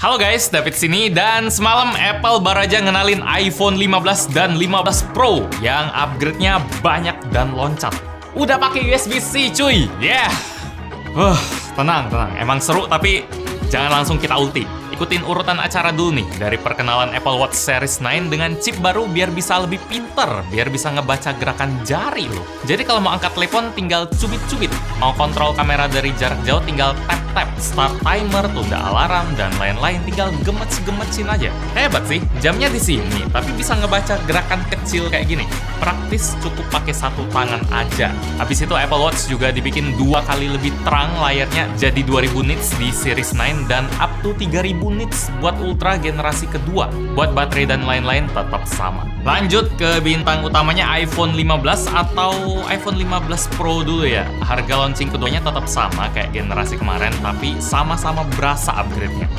Halo guys, David sini, dan semalam Apple baru aja ngenalin iPhone 15 dan 15 Pro yang upgrade-nya banyak dan loncat. Udah pakai USB-C cuy, yeah. Tenang, emang seru tapi jangan langsung kita ulti. Ikutin urutan acara dulu nih, dari perkenalan Apple Watch Series 9 dengan chip baru biar bisa lebih pinter, biar bisa ngebaca gerakan jari loh. Jadi kalau mau angkat telepon tinggal cubit-cubit, mau kontrol kamera dari jarak jauh tinggal tap-tap, start timer, tunda alarm, dan lain-lain tinggal gemets-gemetsin aja. Hebat sih, jamnya di sini, tapi bisa ngebaca gerakan kecil kayak gini. Praktis, cukup pakai satu tangan aja. Habis itu Apple Watch juga dibikin 2 kali lebih terang layarnya, jadi 2000 nits di Series 9 dan up to 3000 nits buat Ultra generasi kedua. Buat baterai dan lain-lain tetap sama. Lanjut ke bintang utamanya iPhone 15 atau iPhone 15 Pro dulu ya. Harga launching keduanya tetap sama kayak generasi kemarin, tapi sama-sama berasa upgrade-nya.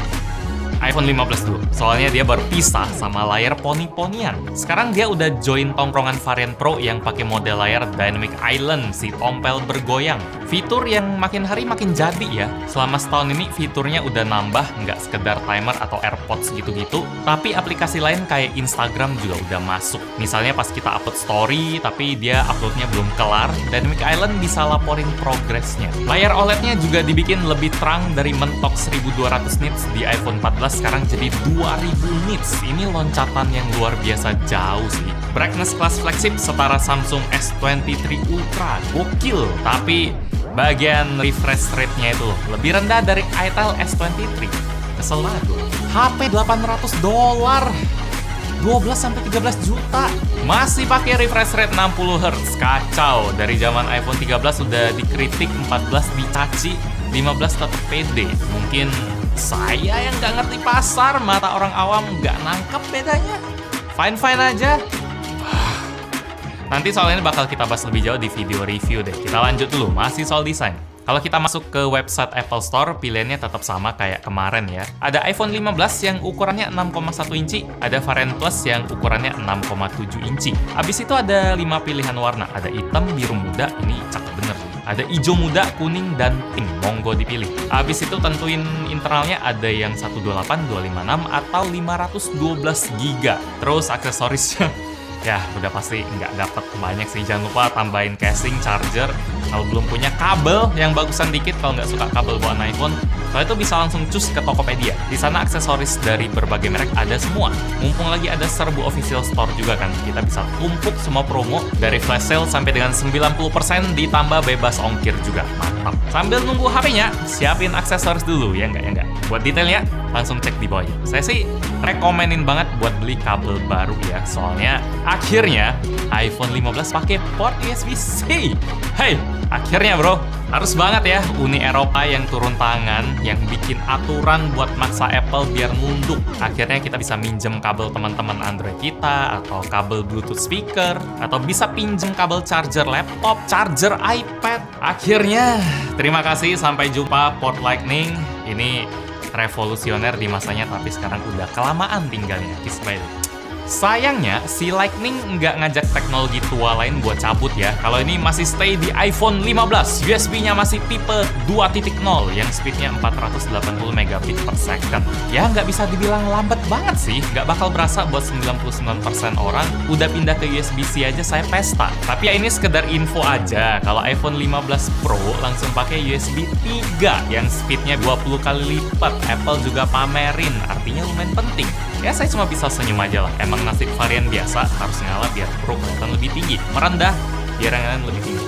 iPhone 15 dulu, soalnya dia baru pisah sama layar poni-ponian. Sekarang dia udah join tongkrongan varian Pro yang pakai model layar Dynamic Island, si tompel bergoyang. Fitur yang makin hari makin jadi ya. Selama setahun ini fiturnya udah nambah, nggak sekedar timer atau AirPods gitu-gitu, tapi aplikasi lain kayak Instagram juga udah masuk. Misalnya pas kita upload story, tapi dia uploadnya belum kelar, Dynamic Island bisa laporin progresnya. Layar OLED-nya juga dibikin lebih terang, dari mentok 1200 nits di iPhone 14 sekarang jadi 2000 nits. Ini loncatan yang luar biasa jauh sih. Brightness kelas flagship setara Samsung S23 Ultra, gokil. Tapi bagian refresh rate-nya itu lebih rendah dari Itel S23. Kesel banget gue. HP $800, 12-13 juta. Masih pakai refresh rate 60 Hz. Kacau. Dari zaman iPhone 13 udah dikritik, 14 dicaci, 15 tetap pede. Mungkin saya yang nggak ngerti pasar, mata orang awam nggak nangkep bedanya. Fine-fine aja. Nanti soal ini bakal kita bahas lebih jauh di video review deh. Kita lanjut dulu, masih soal desain. Kalau kita masuk ke website Apple Store, pilihannya tetap sama kayak kemarin ya. Ada iPhone 15 yang ukurannya 6,1 inci, ada varian Plus yang ukurannya 6,7 inci. Habis itu ada 5 pilihan warna, ada hitam, biru muda, ini cakep bener. Ada hijau muda, kuning, dan pink, monggo dipilih. Habis itu tentuin internalnya, ada yang 128, 256, atau 512 GB. Terus aksesorisnya, ya udah pasti nggak dapat banyak sih. Jangan lupa tambahin casing, charger. Kalau belum punya kabel yang bagusan dikit, kalau nggak suka kabel bawaan iPhone, kalau itu bisa langsung cus ke Tokopedia. Di sana aksesoris dari berbagai merek ada semua. Mumpung lagi ada serbu official store juga kan, kita bisa tumpuk semua promo dari flash sale sampai dengan 90% ditambah bebas ongkir juga. Mantap. Sambil nunggu HP-nya, siapin aksesoris dulu ya nggak. Buat detailnya langsung cek di bawah. Saya sih rekomenin banget buat beli kabel baru ya, soalnya akhirnya iPhone 15 pakai port USB-C. Hey, akhirnya bro, harus banget ya Uni Eropa yang turun tangan, yang bikin aturan buat maksa Apple biar nunduk. Akhirnya kita bisa minjem kabel teman-teman Android kita, atau kabel Bluetooth speaker, atau bisa pinjem kabel charger laptop, charger iPad. Akhirnya, terima kasih, sampai jumpa port Lightning. Ini revolusioner di masanya, tapi sekarang udah kelamaan tinggalnya. Kiss bye. Sayangnya, si Lightning nggak ngajak teknologi tua lain buat cabut ya. Kalau ini masih stay di iPhone 15, USB-nya masih tipe 2.0 yang speednya 480 megabit per second. Ya nggak bisa dibilang lambat banget sih, nggak bakal berasa buat 99% orang. Udah pindah ke USB-C aja saya pesta. Tapi ya ini sekedar info aja, kalau iPhone 15 Pro langsung pakai USB 3 yang speednya 20 kali lipat. Apple juga pamerin, artinya lumayan penting. Ya saya cuma bisa senyum aja lah. Emang nasib varian biasa harus ngalah biar Pro kelihatan lebih tinggi, merendah biar yang lain lebih tinggi.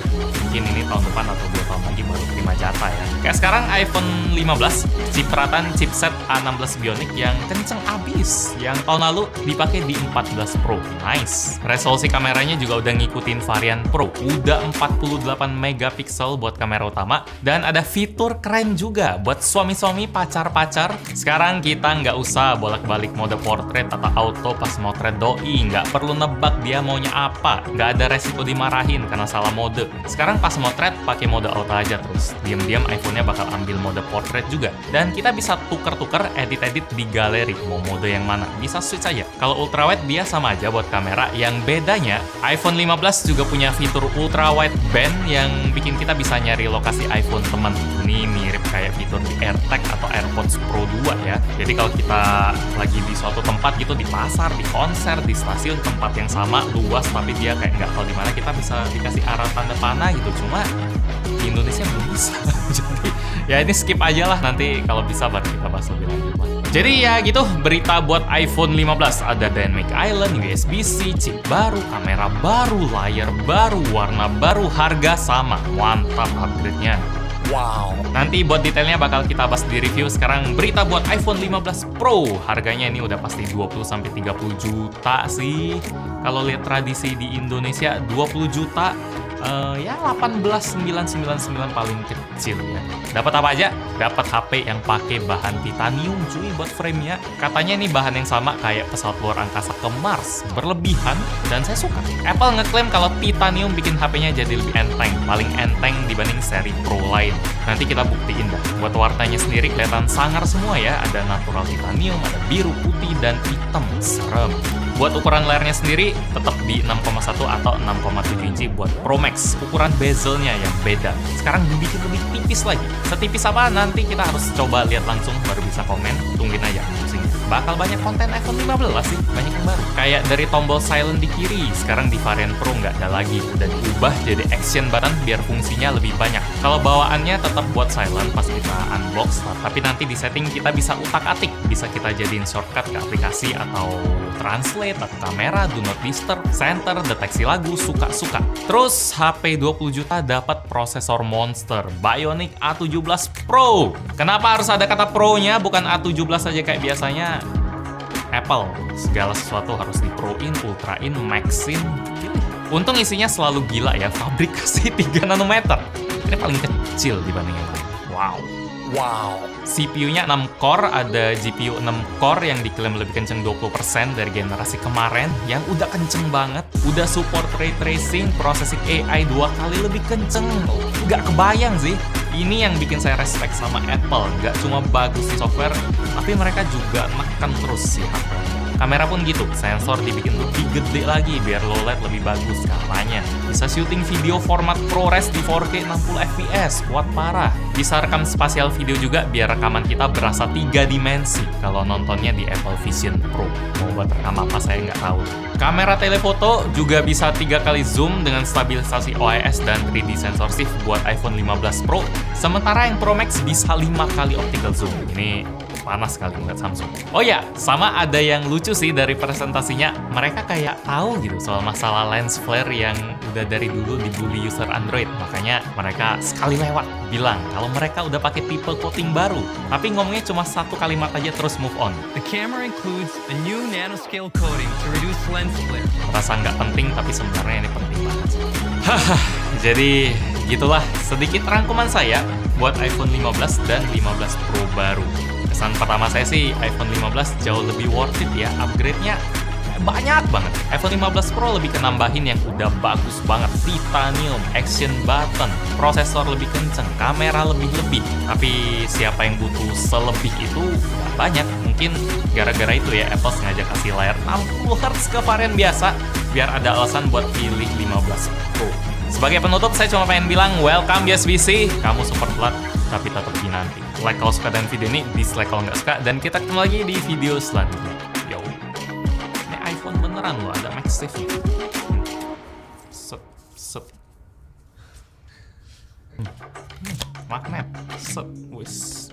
Mungkin ini tahun depan atau 2 tahun lagi baru terima jatah ya. Kayak sekarang iPhone 15, cipratan chipset A16 Bionic yang kenceng abis. Yang tahun lalu dipakai di 14 Pro. Nice. Resolusi kameranya juga udah ngikutin varian Pro. Udah 48 megapiksel buat kamera utama. Dan ada fitur keren juga buat suami-suami, pacar-pacar. Sekarang kita nggak usah bolak-balik mode portrait atau auto pas motret doi. Nggak perlu nebak dia maunya apa. Nggak ada resiko dimarahin karena salah mode. Sekarang Sekarang pas motret pakai mode auto aja terus. Diam-diam iPhone-nya bakal ambil mode portrait juga. Dan kita bisa tuker-tuker edit-edit di galeri, mau mode yang mana. Bisa switch aja. Kalau ultrawide dia sama aja buat kamera. Yang bedanya, iPhone 15 juga punya fitur ultrawide band yang bikin kita bisa nyari lokasi iPhone teman. Ini mirip kayak fitur di AirTag atau AirPods Pro 2 ya. Jadi kalau kita lagi di suatu tempat gitu, di pasar, di konser, di stasiun, tempat yang sama, luas, tapi dia kayak nggak tahu di mana, kita bisa dikasih arah tanda panah gitu. Cuma di Indonesia belum bisa. Jadi ya ini skip aja lah, nanti kalau bisa baru kita bahas lebih lanjut. Jadi ya gitu, berita buat iPhone 15. Ada Dynamic Island, USB-C, chip baru, kamera baru, layar baru, warna baru, harga sama. Mantap upgrade-nya. Wow. Nanti buat detailnya bakal kita bahas di review. Sekarang berita buat iPhone 15 Pro. Harganya ini udah pasti 20-30 juta sih. Kalau lihat tradisi di Indonesia 20 juta ya 18.999 paling kecil ya. Dapat apa aja? Dapat HP yang pakai bahan titanium cuy buat frame-nya. Katanya ini bahan yang sama kayak pesawat luar angkasa ke Mars. Berlebihan dan saya suka. Apple ngeklaim kalau titanium bikin HP-nya jadi lebih enteng, paling enteng dibanding seri Pro lain. Nanti kita buktiin dah. Buat warnanya sendiri kelihatan sangar semua ya. Ada natural titanium, ada biru, putih, dan hitam. Serem. Buat ukuran layarnya sendiri tetap di 6,1 atau 6,7 inci buat Pro Max. Ukuran bezelnya yang beda. Sekarang dibikin lebih tipis lagi. Setipis apa nanti kita harus coba lihat langsung baru bisa komen. Tungguin aja. Bakal banyak konten iPhone 15 sih, banyak yang baru. Kayak dari tombol silent di kiri, sekarang di varian Pro nggak ada lagi. Udah diubah jadi action button biar fungsinya lebih banyak. Kalau bawaannya tetap buat silent pas kita unbox, tapi nanti di setting kita bisa utak-atik. Bisa kita jadiin shortcut ke aplikasi atau translate atau kamera, do not disturb, center, deteksi lagu, suka-suka. Terus HP 20 juta dapat prosesor monster Bionic A17 Pro. Kenapa harus ada kata Pro-nya bukan A17 aja kayak biasanya? Apple, segala sesuatu harus di-Pro-in, Ultra-in, Max-in. Untung isinya selalu gila ya, fabrikasi 3 nanometer. Ini paling kecil dibanding yang lain. Wow. CPU-nya 6 core, ada GPU 6 core yang diklaim lebih kenceng 20% dari generasi kemarin, yang udah kenceng banget, udah support ray tracing, processing AI 2 kali lebih kenceng. Nggak kebayang sih. Ini yang bikin saya respect sama Apple. Nggak cuma bagus di software, tapi mereka juga neken terus sih hardware. Kamera pun gitu, sensor dibikin lebih gede lagi biar low light lebih bagus kameranya. Bisa syuting video format ProRes di 4K 60 fps, kuat parah. Bisa rekam spasial video juga biar rekaman kita berasa 3 dimensi kalau nontonnya di Apple Vision Pro. Mau buat rekam apa saya nggak tahu. Kamera telefoto juga bisa 3 kali zoom dengan stabilisasi OIS dan 3D sensor shift buat iPhone 15 Pro. Sementara yang Pro Max bisa 5 kali optical zoom. Ini panas sekali ngeliat Samsung. Oh ya, sama ada yang lucu sih dari presentasinya. Mereka kayak tahu gitu soal masalah lens flare yang udah dari dulu dibully user Android. Makanya mereka sekali lewat bilang kalau mereka udah pakai tipe coating baru. Tapi ngomongnya cuma 1 kalimat aja terus move on. The camera includes a new nanoscale coating to reduce lens flare. Rasa nggak penting tapi sebenarnya ini penting banget. Haha, jadi gitulah sedikit rangkuman saya buat iPhone 15 dan 15 Pro baru. Kesan pertama saya sih iPhone 15 jauh lebih worth it ya, upgrade-nya banyak banget. iPhone 15 Pro lebih kenambahin yang udah bagus banget, titanium, action button, prosesor lebih kenceng, kamera lebih-lebih. Tapi siapa yang butuh selebih itu nggak banyak. Mungkin gara-gara itu ya Apple sengaja kasih layar 60 Hz ke varian biasa biar ada alasan buat pilih 15 Pro. Sebagai penutup, saya cuma pengen bilang welcome USB-C, kamu super telat tapi tetap dinanti. Like kalau suka dengan video ini, dislike kalau nggak suka, dan kita ketemu lagi di video selanjutnya. Yo, ini iPhone beneran loh, ada MagSafe. Magnet, wis.